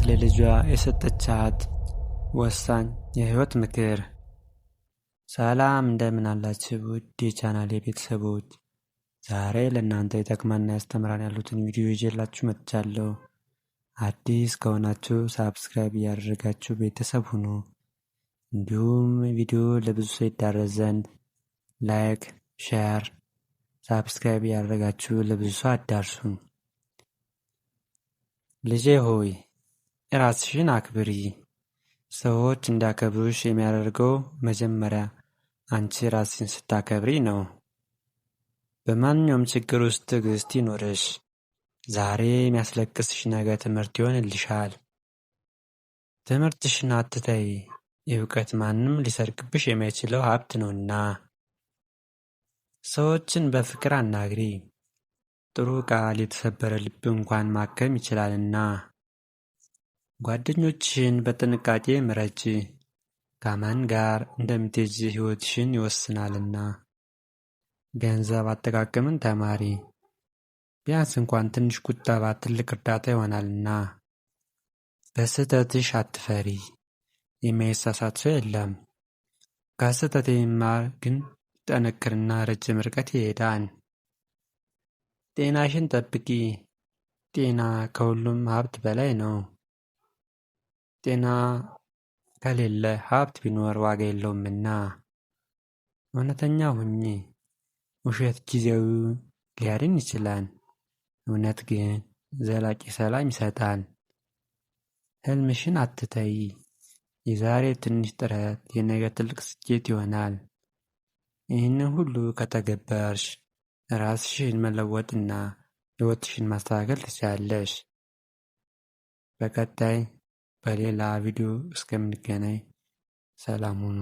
ለልጇ የሰጠቻት ወሳኝ የህይወት ምክር። ሰላም እንደምን አላችሁ ውድ የቻናሌ ቤተሰቦች፣ ዛሬ ለእናንተ ይጠቅማና ያስተምራን ያሉትን ቪዲዮ ይዤላችሁ መጥቻለሁ። አዲስ ከሆናችሁ ሳብስክራይብ እያደረጋችሁ ቤተሰብ ሁኑ። እንዲሁም ቪዲዮ ለብዙ ሰው ይዳረስ ዘንድ ላይክ፣ ሼር፣ ሳብስክራይብ እያደረጋችሁ ለብዙ ሰው አዳርሱ። ልጄ ሆይ ራስሽን አክብሪ። ሰዎች እንዲያከብሩሽ የሚያደርገው መጀመሪያ አንቺ ራስሽን ስታከብሪ ነው። በማንኛውም ችግር ውስጥ ትዕግስት ይኖርሽ። ዛሬ የሚያስለቅስሽ ነገ ትምህርት ይሆንልሻል። ትምህርትሽን አትተይ። እውቀት ማንም ሊሰርቅብሽ የማይችለው ሀብት ነውና። ሰዎችን በፍቅር አናግሪ። ጥሩ ቃል የተሰበረ ልብ እንኳን ማከም ይችላልና። ጓደኞችሽን በጥንቃቄ ምረጪ። ከማን ጋር እንደምትሄጂ ሕይወትሽን ይወስናልና። ገንዘብ አጠቃቀምን ተማሪ። ቢያንስ እንኳን ትንሽ ቁጠባ ትልቅ እርዳታ ይሆናልና። በስህተትሽ አትፈሪ። የማይሳሳት ሰው የለም። ከስህተት የሚማር ግን ይጠነክርና ረጅም ርቀት ይሄዳል። ጤናሽን ጠብቂ። ጤና ከሁሉም ሀብት በላይ ነው። ጤና ከሌለ ሀብት ቢኖር ዋጋ የለውምና። እውነተኛ ሁኚ። ውሸት ጊዜያዊ ሊያድን ይችላል፣ እውነት ግን ዘላቂ ሰላም ይሰጣል። ህልምሽን አትተይ። የዛሬ ትንሽ ጥረት የነገ ትልቅ ስኬት ይሆናል። ይህንን ሁሉ ከተገበርሽ ራስሽን መለወጥና ሕይወትሽን ማስተካከል ትችያለሽ። በቀጣይ በሌላ ቪዲዮ እስከምንገናኝ ሰላም ሁኑ።